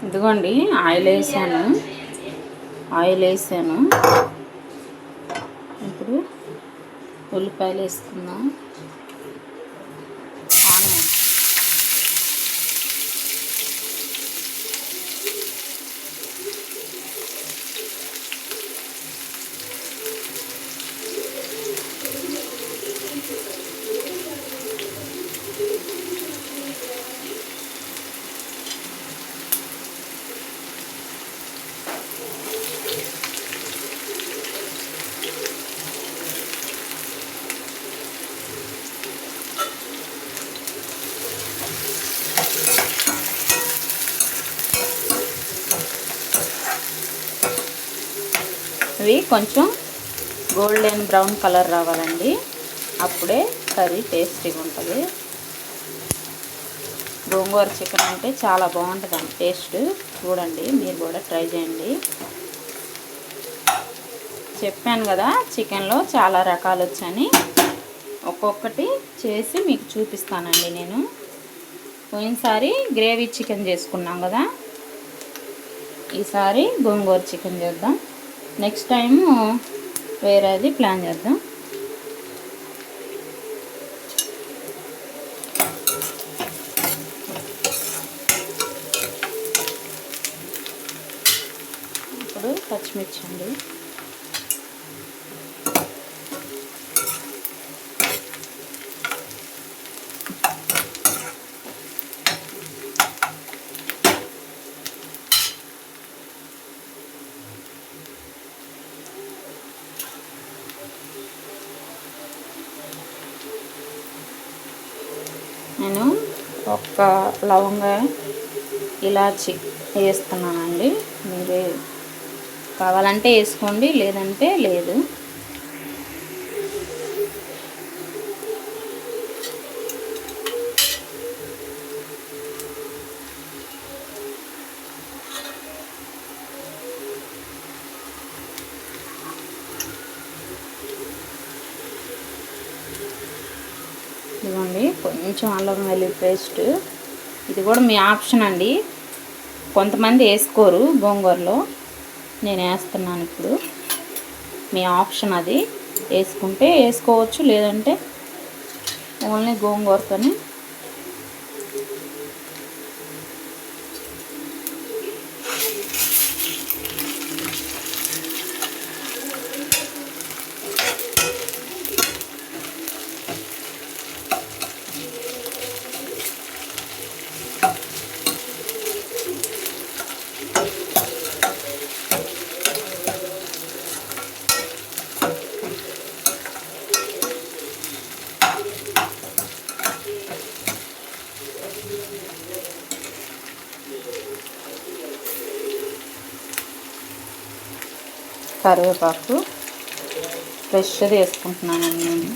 ఇదిగోండి ఆయిల్ వేసాను. ఇప్పుడు ఉల్లిపాయలు వేసుకుందాం. ఇవి కొంచెం గోల్డెన్ బ్రౌన్ కలర్ రావాలండి, అప్పుడే కర్రీ టేస్టీగా ఉంటుంది. గోంగూర చికెన్ అంటే చాలా బాగుంటుందండి టేస్ట్. చూడండి, మీరు కూడా ట్రై చేయండి. చెప్పాను కదా చికెన్లో చాలా రకాలు వచ్చని, ఒక్కొక్కటి చేసి మీకు చూపిస్తానండి. నేను పోయినసారి గ్రేవీ చికెన్ చేసుకున్నాం కదా, ఈసారి గోంగూర చికెన్ చేద్దాం. నెక్స్ట్ టైము వేరేది ప్లాన్ చేద్దాం. ఇప్పుడు పచ్చిమిర్చి అండి. నేను ఒక్క లవంగ ఇలాచి వేస్తున్నానండి. మీరు కావాలంటే వేసుకోండి, లేదంటే లేదు. ఇదిగోండి కొంచెం అల్లం వెల్లుల్లి పేస్ట్. ఇది కూడా మీ ఆప్షన్ అండి, కొంతమంది వేసుకోరు గోంగూరలో, నేను వేస్తున్నాను. ఇప్పుడు మీ ఆప్షన్ అది, వేసుకుంటే వేసుకోవచ్చు, లేదంటే ఓన్లీ గోంగూరతోనే. కరివేపాకు ఫ్రెష్ది వేసుకుంటున్నానండి నేను.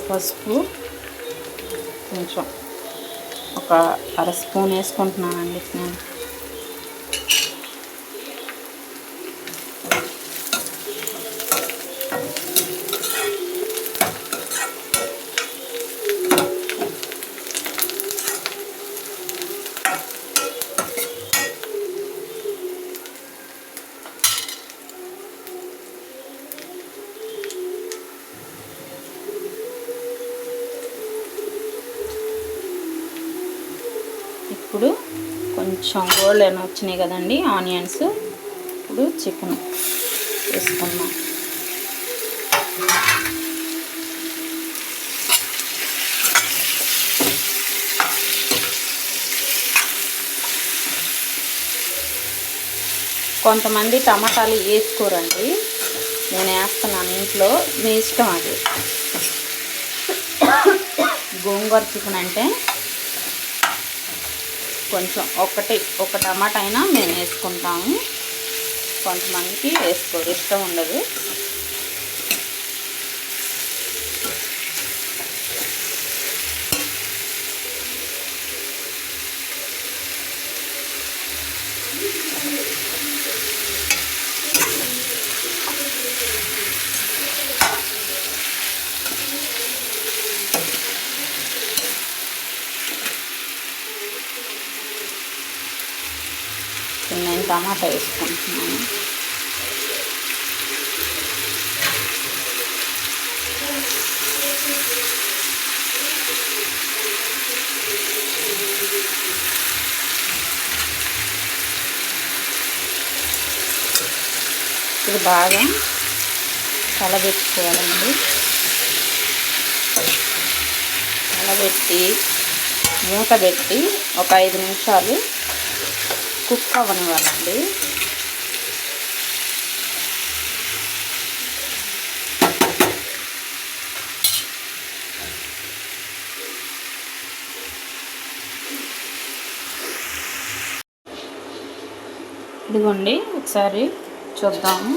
పసుపు కొంచెం ఒక అర స్పూన్ వేసుకుంటున్నానండి నేను. ఇప్పుడు కొంచెం గోల్డెన్ వచ్చినాయి కదండి ఆనియన్స్. ఇప్పుడు చికెన్ వేసుకున్నాం. కొంతమంది టమాటాలు వేసుకోరండి, నేను వేస్తున్నాను ఇంట్లో, మీ ఇష్టం అది. గోంగూర చికెన్ అంటే కొంచెం ఒక టమాటా అయినా మేము వేసుకుంటాము. కొంతమందికి వేసుకోరు, ఇష్టం ఉండదు. నేను టమాటా వేసుకుంటున్నాను. ఇది బాగా కలబెట్టుకోవాలండి. కలబెట్టి మూత పెట్టి ఒక 5 నిమిషాలు కుక్ అవ్వనివ్వాలండి. ఇదిగోండి, ఒకసారి చూద్దాము.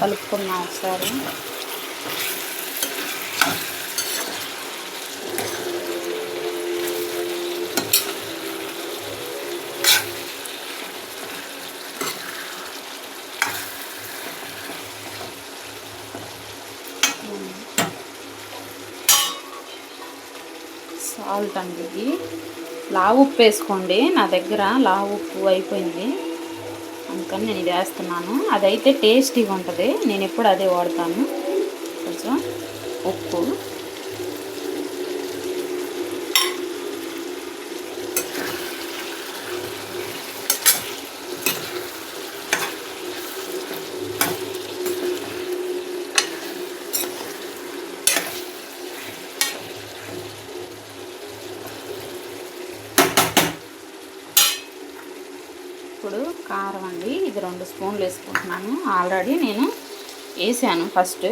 కలుపుకున్నాం ఒకసారి. సాల్ట్ అండి, ఇది లావు ఉప్పు వేసుకోండి. నా దగ్గర లావు ఉప్పు అయిపోయింది, అందుకని నేను ఇది వేస్తున్నాను. అదైతే టేస్టీగా ఉంటుంది, నేను ఎప్పుడు అదే వాడతాను. కొంచెం ఉప్పు, ఇప్పుడు కారం అండి, ఇది 2 స్పూన్లు వేసుకుంటున్నాను. ఆల్రెడీ నేను వేసాను, ఫస్ట్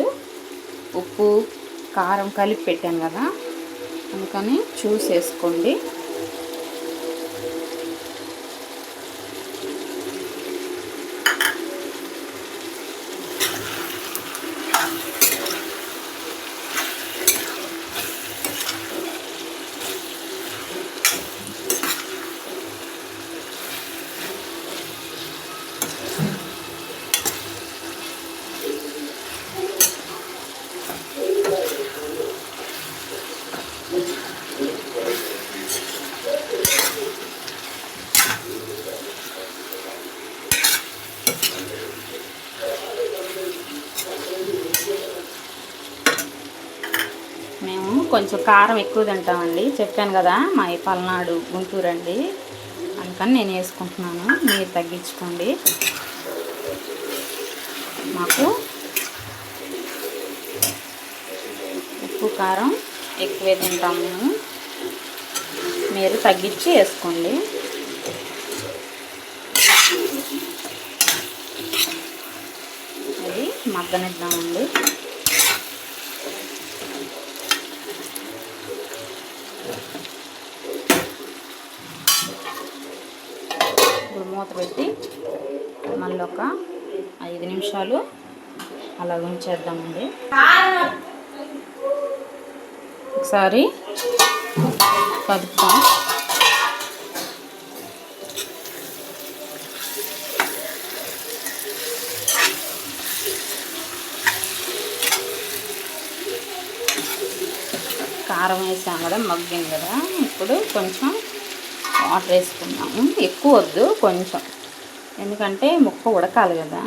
ఉప్పు కారం కలిపి పెట్టాను కదా, అందుకని చూసి వేసుకోండి. మేము కొంచెం కారం ఎక్కువ తింటామండి, చెప్పాను కదా, మా పల్నాడు గుంటూరు అండి, అందుకని నేను వేసుకుంటున్నాను. మీరు తగ్గించుకోండి. మాకు ఉప్పు కారం ఎక్కువే తింటాము మేము, మీరు తగ్గించి వేసుకోండి. అది మగ్గనిద్దామండి. ఇప్పుడు మూత పెట్టి మళ్ళీ ఒక 5 నిమిషాలు అలా ఉంచేద్దామండి. ఒకసారి కలుపుతాం. కారం వేసాం కదా, మగ్గింది కదా, ఇప్పుడు కొంచెం వాటర్ వేసుకున్నాము. ఎక్కువ వద్దు, కొంచెం, ఎందుకంటే ముక్క ఉడకాలి కదా.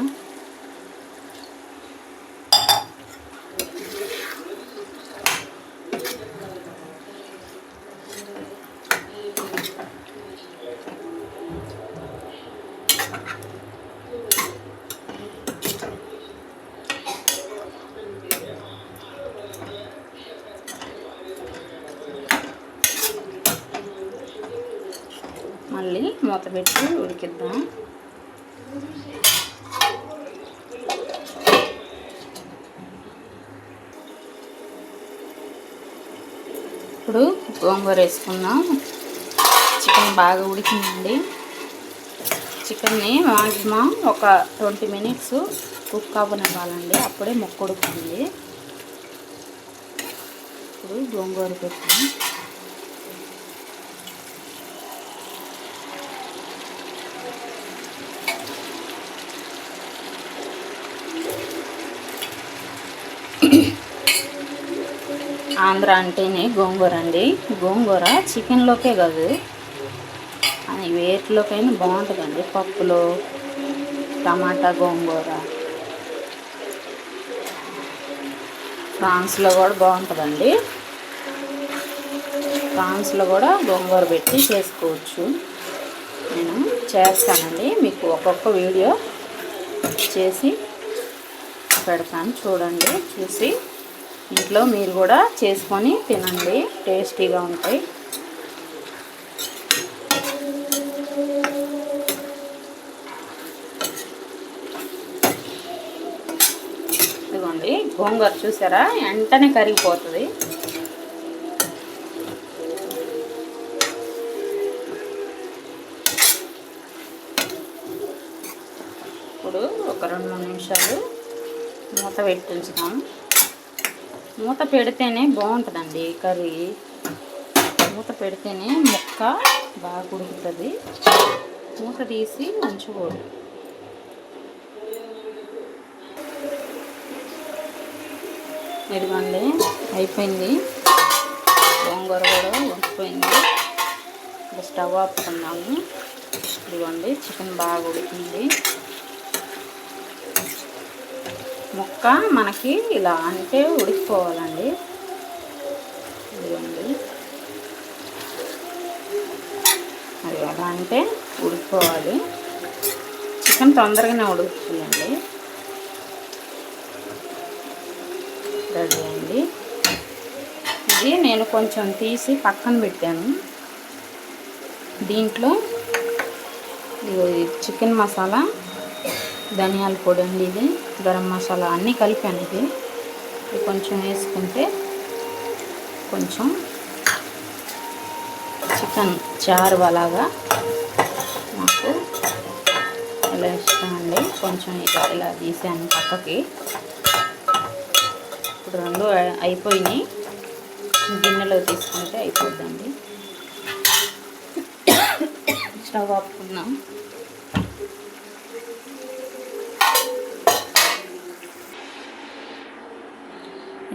మళ్ళీ మూత పెట్టి ఉడికిద్దాం. ఇప్పుడు గోంగూర వేసుకుందాం. చికెన్ బాగా ఉడికిందండి. చికెన్ని మ్యాక్సిమం ఒక 20 మినిట్స్ కుక్ అవ్వనివ్వాలండి, అప్పుడే ముక్క ఉడుకుతుంది. ఇప్పుడు గోంగూర పెట్టుకుని ఆంధ్ర అంటేనే గోంగూర అండి. గోంగూర చికెన్లోకే కాదు, అది వేటిలోకైనా బాగుంటుందండి. పప్పులో టమాటా గోంగూర, ప్రాన్స్లో కూడా బాగుంటుందండి. ప్రాన్స్లో కూడా గోంగూర పెట్టి చేసుకోవచ్చు. నేను చేస్తానండి, మీకు ఒక్కొక్క వీడియో చేసి పెడతాను, చూడండి. చూసి ఇంట్లో మీరు కూడా చేసుకొని తినండి, టేస్టీగా ఉంటాయి. ఇదిగోండి గోంగూర చూసారా, వెంటనే కరిగిపోతుంది. ఇప్పుడు ఒక 2-3 నిమిషాలు మూత పెట్టి ఉంచుతాం. మూత పెడితేనే బాగుంటుందండి కర్రీ. మూత పెడితేనే ముక్క బాగా ఉడుకుతుంది. మూత తీసి ఉంచకూడదు. ఇదిగోండి అయిపోయింది, గోంగూర కూడా ఉడికిపోయింది. ఇప్పుడు స్టవ్ ఆపుకున్నాము. ఇదిగోండి చికెన్ బాగా ఉడికింది. ముక్క మనకి ఇలా అంటే ఉడికిపోవాలండి. ఇదిగోండి అది ఎలా అంటే ఉడికిపోవాలి. చికెన్ తొందరగానే ఉడుకుతుందండి. రెడీ అయింది. ఇది నేను కొంచెం తీసి పక్కన పెట్టాను. దీంట్లో చికెన్ మసాలా, ధనియాల పొడి అండి, ఇది గరం మసాలా అన్నీ కలిపాను. ఇది కొంచెం వేసుకుంటే కొంచెం చికెన్ చారు అలాగా నాకు ఇలా ఇష్టం అండి. కొంచెం ఇలా తీసాను పక్కకి. ఇప్పుడు 2 అయిపోయినాయి, గిన్నెలో తీసుకుంటే అయిపోద్దండి. స్టవ్ ఆపుకుందాం.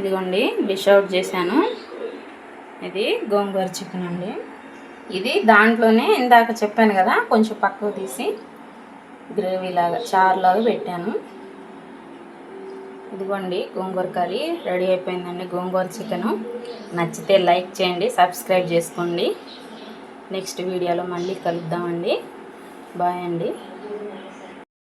ఇదిగోండి డిష్ అవుట్ చేశాను. ఇది గోంగూర చికెన్ అండి. ఇది దాంట్లోనే ఇందాక చెప్పాను కదా, కొంచెం పక్కకు తీసి గ్రేవీలాగా చారులాగా పెట్టాను. ఇదిగోండి గోంగూర కర్రీ రెడీ అయిపోయిందండి. గోంగూర చికెను నచ్చితే లైక్ చేయండి, సబ్స్క్రైబ్ చేసుకోండి. నెక్స్ట్ వీడియోలో మళ్ళీ కలుద్దామండి. బాయ్ అండి.